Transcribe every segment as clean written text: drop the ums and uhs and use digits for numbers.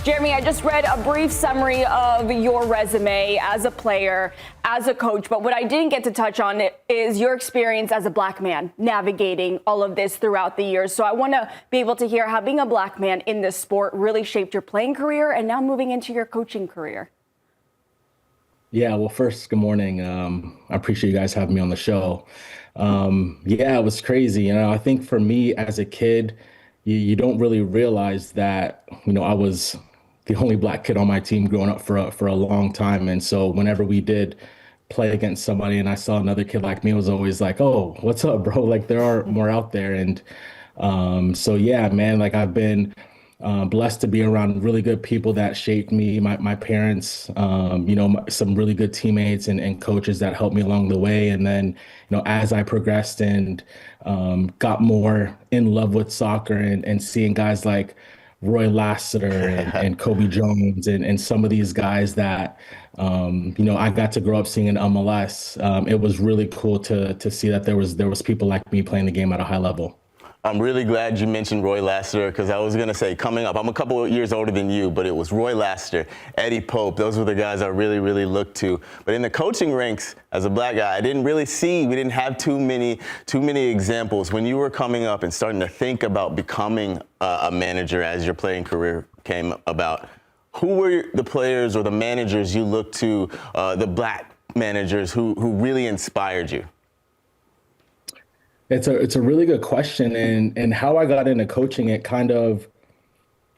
Jeremy, I just read a brief summary of your resume as a player, as a coach, but what I didn't get to touch on is your experience as a black man navigating all of this throughout the years. So I want to be able to hear how being a black man in this sport really shaped your playing career and now moving into your coaching career. Yeah, well, first, good morning. I appreciate you guys having me on the show. Yeah, it was crazy. I think for me as a kid, you don't really realize that, I was the only black kid on my team growing up for a long time. And so whenever we did play against somebody and I saw another kid like me, it was always like, oh, what's up, bro? Like there are more out there. And so, yeah, man, like I've been blessed to be around really good people that shaped me, my parents, some really good teammates and coaches that helped me along the way. And then, as I progressed and got more in love with soccer and seeing guys like Roy Lassiter and Kobe Jones and some of these guys that, I got to grow up seeing in MLS. It was really cool to see that there was people like me playing the game at a high level. I'm really glad you mentioned Roy Lassiter because I was going to say coming up, I'm a couple of years older than you, but it was Roy Lassiter, Eddie Pope. Those were the guys I really, really looked to. But in the coaching ranks, as a black guy, we didn't have too many examples. When you were coming up and starting to think about becoming a manager as your playing career came about, who were the players or the managers you looked to, the black managers who really inspired you? It's a really good question, and how I got into coaching, it kind of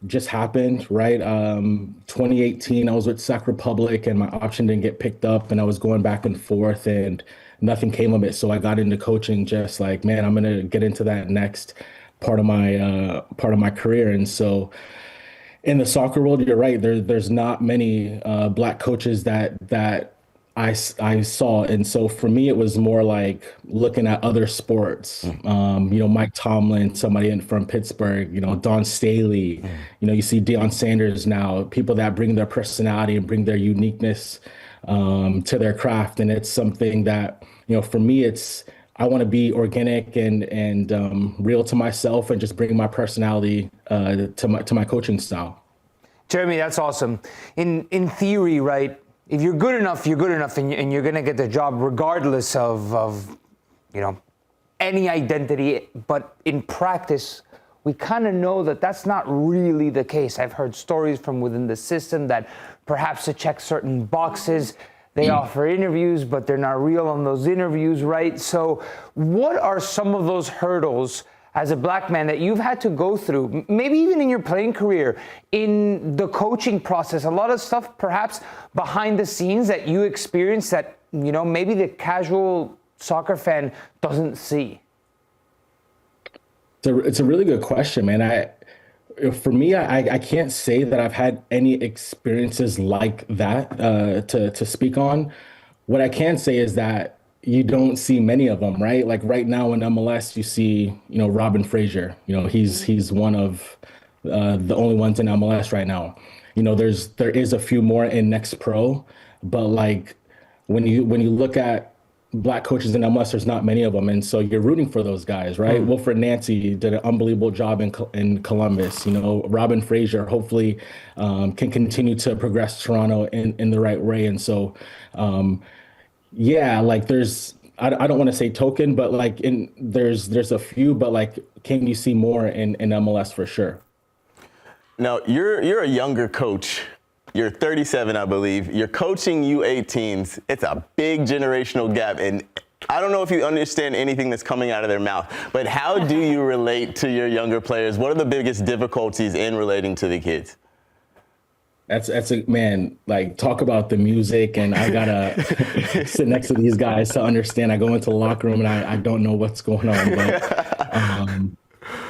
just happened, right? 2018, I was with Sac Republic, and my option didn't get picked up, and I was going back and forth, and nothing came of it. So I got into coaching, just like, man, I'm gonna get into that next part of my career. And so, in the soccer world, you're right. There's not many black coaches that I saw. And so for me, it was more like looking at other sports, Mike Tomlin, somebody from Pittsburgh, Don Staley, you see Deion Sanders now, people that bring their personality and bring their uniqueness to their craft. And it's something that, for me, I want to be organic and real to myself and just bring my personality to my coaching style. Jeremy, that's awesome. In theory, right? If you're good enough, and you're going to get the job regardless of any identity. But in practice, we kind of know that that's not really the case. I've heard stories from within the system that perhaps to check certain boxes, they offer interviews, but they're not real on those interviews, right? So what are some of those hurdles as a black man that you've had to go through, maybe even in your playing career, in the coaching process, a lot of stuff perhaps behind the scenes that you experience that, maybe the casual soccer fan doesn't see? It's a really good question, man. For me, I can't say that I've had any experiences like that to speak on. What I can say is that you don't see many of them, right? Like right now in MLS, you see, Robin Fraser. He's one of the only ones in MLS right now. There is a few more in Next Pro, but like when you look at black coaches in MLS, there's not many of them, and so you're rooting for those guys, right? Wilfred Nancy did an unbelievable job in Columbus. Robin Fraser hopefully can continue to progress Toronto in the right way, and so. Yeah, like I don't want to say token, but like there's a few, but like, can you see more in MLS for sure? Now you're a younger coach. You're 37, I believe. You're coaching U-18s. It's a big generational gap, and I don't know if you understand anything that's coming out of their mouth, but how do you relate to your younger players? What are the biggest difficulties in relating to the kids? That's a man, like talk about the music, and I gotta sit next to these guys to understand. I go into the locker room and I don't know what's going on. But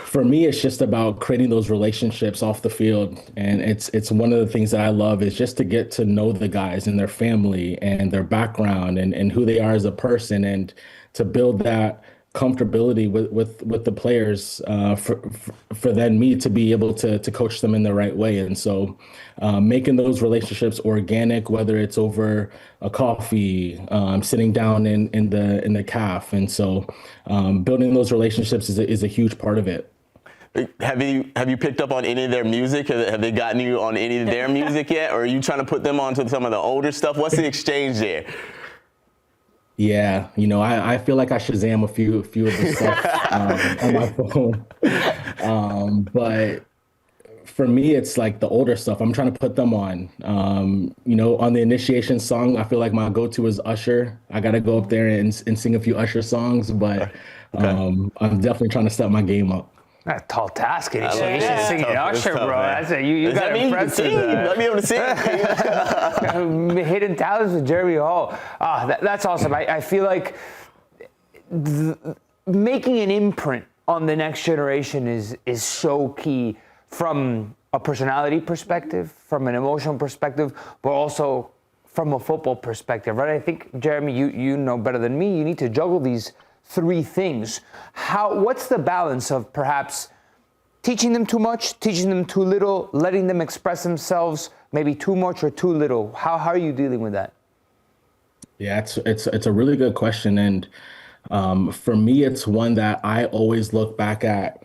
for me, it's just about creating those relationships off the field. And it's one of the things that I love is just to get to know the guys and their family and their background and who they are as a person, and to build that comfortability with the players for then me to be able to coach them in the right way. And so making those relationships organic, whether it's over a coffee, sitting down in the CAF. And so building those relationships is a huge part of it. Have you picked up on any of their music? Have they gotten you on any of their music yet? Or are you trying to put them onto some of the older stuff? What's the exchange there? Yeah, I feel like I Shazam a few of the stuff on my phone. But for me, it's like the older stuff. I'm trying to put them on. On the initiation song, I feel like my go-to is Usher. I got to go up there and sing a few Usher songs, but I'm definitely trying to step my game up. That's a tall task. You should sing tough. Usher, Tough, bro. man. That's you got to impress us. Let me able to sing. Hidden talents with Jeremy Hall. That's awesome. I feel like making an imprint on the next generation is so key from a personality perspective, from an emotional perspective, but also from a football perspective, right? I think, Jeremy, you know better than me, you need to juggle these three things. What's the balance of perhaps teaching them too much, teaching them too little, letting them express themselves, maybe too much or too little? How are you dealing with that? Yeah, it's a really good question. And for me, it's one that I always look back at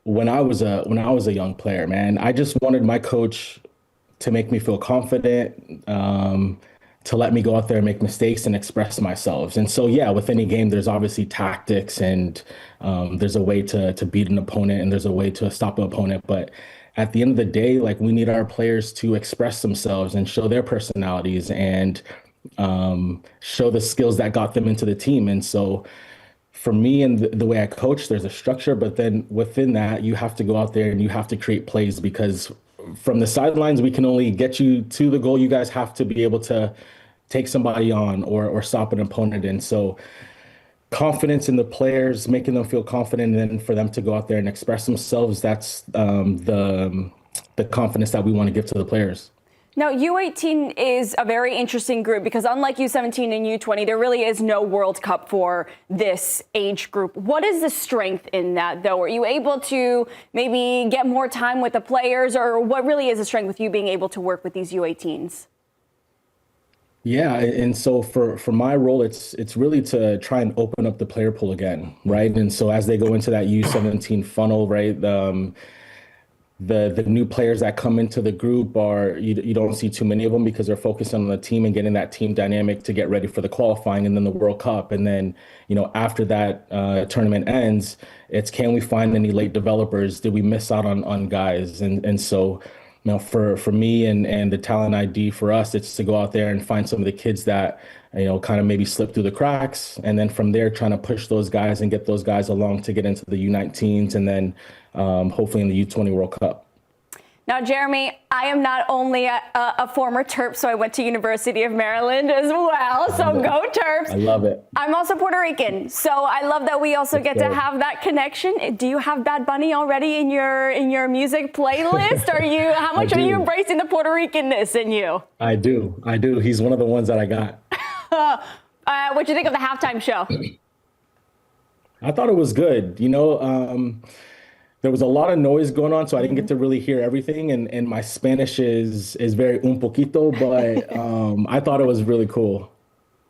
when I was a young player, man. I just wanted my coach to make me feel confident, to let me go out there and make mistakes and express myself. And so, yeah, with any game, there's obviously tactics and there's a way to beat an opponent and there's a way to stop an opponent. But at the end of the day, like, we need our players to express themselves and show their personalities and show the skills that got them into the team. And so for me and the way I coach, there's a structure, but then within that, you have to go out there and you have to create plays, because from the sidelines, we can only get you to the goal. You guys have to be able to take somebody on or stop an opponent. And so confidence in the players, making them feel confident, and then for them to go out there and express themselves, that's the confidence that we want to give to the players. Now, U-18 is a very interesting group because unlike U-17 and U-20, there really is no World Cup for this age group. What is the strength in that, though? Are you able to maybe get more time with the players, or what really is the strength with you being able to work with these U-18s? Yeah, and so for my role, it's really to try and open up the player pool again, right? And so as they go into that U-17 funnel, right, the new players that come into the group you don't see too many of them because they're focused on the team and getting that team dynamic to get ready for the qualifying and then the World Cup. And then, after that tournament ends, it's, can we find any late developers? Did we miss out on guys? And so, for me and the talent ID for us, it's to go out there and find some of the kids that, kind of maybe slip through the cracks. And then from there, trying to push those guys and get those guys along to get into the U19s and then hopefully in the U20 World Cup. Now, Jeremy, I am not only a former Terp, so I went to University of Maryland as well. So go Terps. I love it. I'm also Puerto Rican, so I love that we also get to have that connection. Do you have Bad Bunny already in your music playlist? How much are you embracing the Puerto Ricanness in you? I do. He's one of the ones that I got. What'd you think of the halftime show? I thought it was good. There was a lot of noise going on, so I didn't get to really hear everything. And my Spanish is very un poquito, but I thought it was really cool.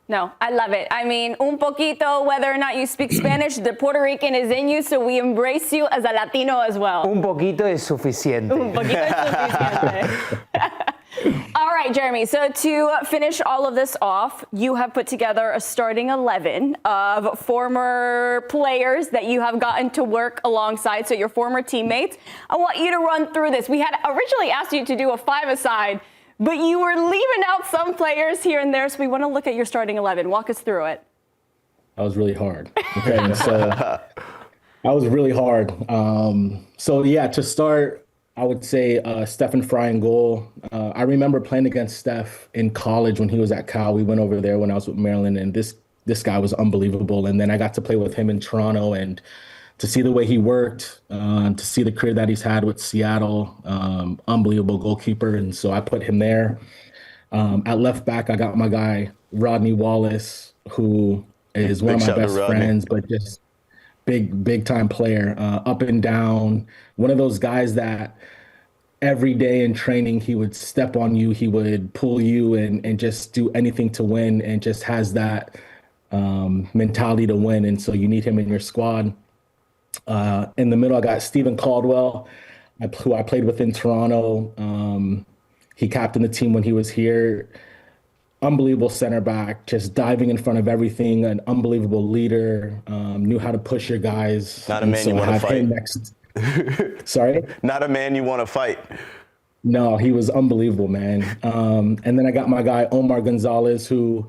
No, I love it. I mean, un poquito, whether or not you speak Spanish, the Puerto Rican is in you, so we embrace you as a Latino as well. Un poquito es suficiente. Un poquito es suficiente. All right, Jeremy. So to finish all of this off, you have put together a starting 11 of former players that you have gotten to work alongside, so your former teammates. I want you to run through this. We had originally asked you to do a 5-a-side, but you were leaving out some players here and there, so we want to look at your starting 11. Walk us through it. That was really hard. Okay, so that was really hard. To start, I would say Stephen Fry in goal. I remember playing against Steph in college when he was at Cal. We went over there when I was with Maryland, and this guy was unbelievable. And then I got to play with him in Toronto, and to see the way he worked, to see the career that he's had with Seattle, unbelievable goalkeeper. And so I put him there. At left back, I got my guy, Rodney Wallace, who is one of my best friends, but just big time player, up and down. One of those guys that every day in training, he would step on you, he would pull you and just do anything to win, and just has that mentality to win. And so you need him in your squad. In the middle, I got Stephen Caldwell, who I played with in Toronto. He captained the team when he was here. Unbelievable center back, just diving in front of everything, an unbelievable leader, knew how to push your guys. Not a man you want to fight. Next. Sorry? Not a man you want to fight. No, he was unbelievable, man. And then I got my guy, Omar Gonzalez, who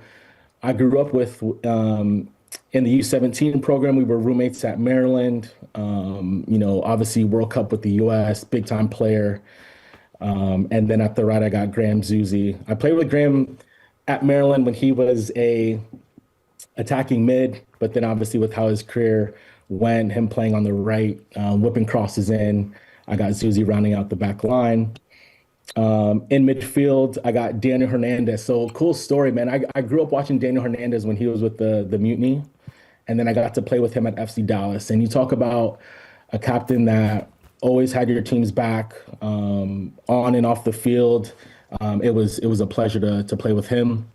I grew up with in the U-17 program. We were roommates at Maryland. Obviously World Cup with the U.S., big-time player. And then at the right, I got Graham Zusi. I played with Graham at Maryland when he was a attacking mid, but then obviously with how his career went, him playing on the right, whipping crosses in, I got Zusi rounding out the back line. In midfield, I got Daniel Hernandez. So cool story, man. I grew up watching Daniel Hernandez when he was with the Mutiny, and then I got to play with him at FC Dallas. And you talk about a captain that always had your team's back on and off the field. It was a pleasure to play with him.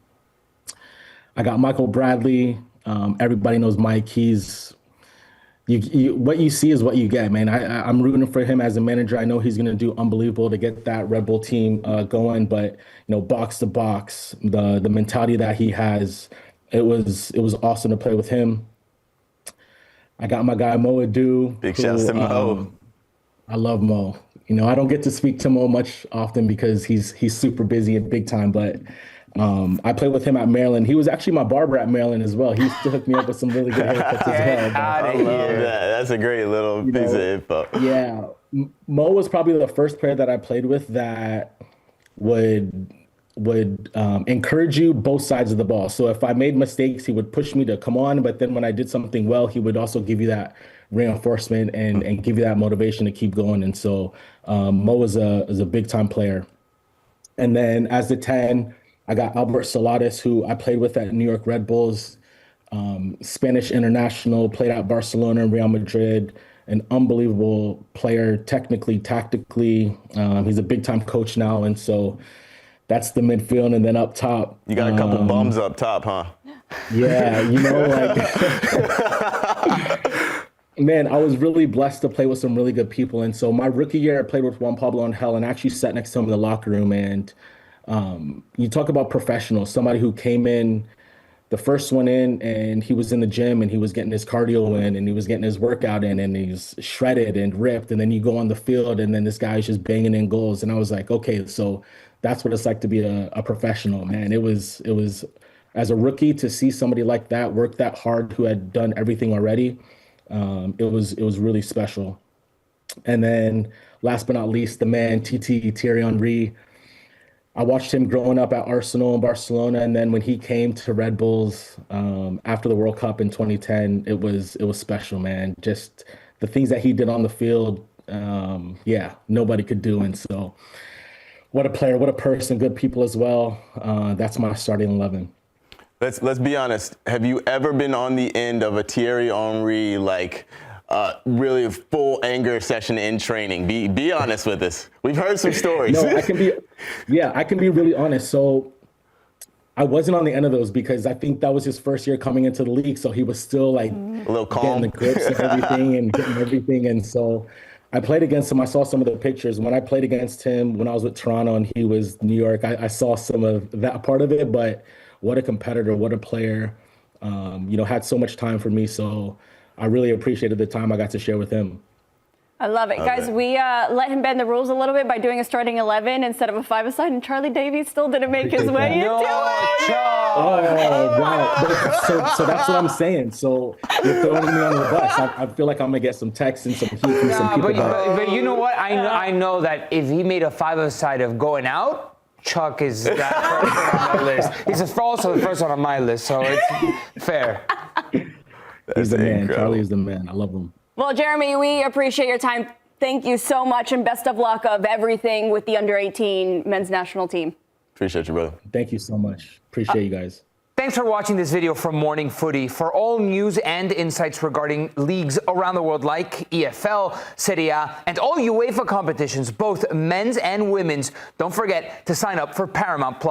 I got Michael Bradley. Everybody knows Mike. He's what you see is what you get, man. I'm rooting for him as a manager. I know he's going to do unbelievable to get that Red Bull team going. But box to box, the mentality that he has, it was awesome to play with him. I got my guy Mo Edu. Big shouts to Mo. I love Mo. I don't get to speak to Mo much often because he's super busy and big time, but I played with him at Maryland. He was actually my barber at Maryland as well. He used to hook me up with some really good haircuts as well. I love that. That's a great little piece of info. Yeah. Mo was probably the first player that I played with that would encourage you both sides of the ball. So if I made mistakes, he would push me to come on. But then when I did something well, he would also give you that reinforcement and give you that motivation to keep going. And so Mo is a big time player. And then as the 10, I got Albert Saladas, who I played with at New York Red Bulls, Spanish international, played at Barcelona and Real Madrid, an unbelievable player, technically, tactically. He's a big time coach now. And so that's the midfield. And then up top. You got a couple bums up top, huh? Yeah, man, I was really blessed to play with some really good people. And so my rookie year, I played with Juan Pablo Angel and actually sat next to him in the locker room. And you talk about professionals, somebody who came in, the first one in, and he was in the gym and he was getting his cardio in and he was getting his workout in and he's shredded and ripped. And then you go on the field and then this guy's just banging in goals. And I was like, okay, so that's what it's like to be a professional, man. It was as a rookie to see somebody like that work that hard, who had done everything already. It was really special. And then last but not least, the man, Thierry Henry. I watched him growing up at Arsenal and Barcelona. And then when he came to Red Bulls after the World Cup in 2010, it was special, man. Just the things that he did on the field, nobody could do. And so what a player, what a person, good people as well. That's my starting 11. Let's be honest. Have you ever been on the end of a Thierry Henry, really full anger session in training? Be honest with us. We've heard some stories. No, I can be really honest. So I wasn't on the end of those because I think that was his first year coming into the league. So he was still a little calm, getting the grips and everything and getting everything. And so I played against him. I saw some of the pictures. When I played against him when I was with Toronto and he was New York, I saw some of that part of it, but what a competitor, what a player, had so much time for me. So I really appreciated the time I got to share with him. I love it. Guys, we let him bend the rules a little bit by doing a starting 11 instead of a 5-a-side, and Charlie Davies still didn't make his way into it. Oh, wow. So that's what I'm saying. So you're throwing me on the bus. I feel like I'm going to get some texts and some heat from some people. But you know what? I know that if he made a 5-a-side of going out, Chuck is that first on my list. He's also the first one on my list, so it's fair. He's the man. Charlie is the man. I love him. Well, Jeremy, we appreciate your time. Thank you so much, and best of luck of everything with the under-18 men's national team. Appreciate you, brother. Thank you so much. Appreciate you guys. Thanks for watching this video from Morning Footy. For all news and insights regarding leagues around the world like EFL, Serie A, and all UEFA competitions, both men's and women's, don't forget to sign up for Paramount+.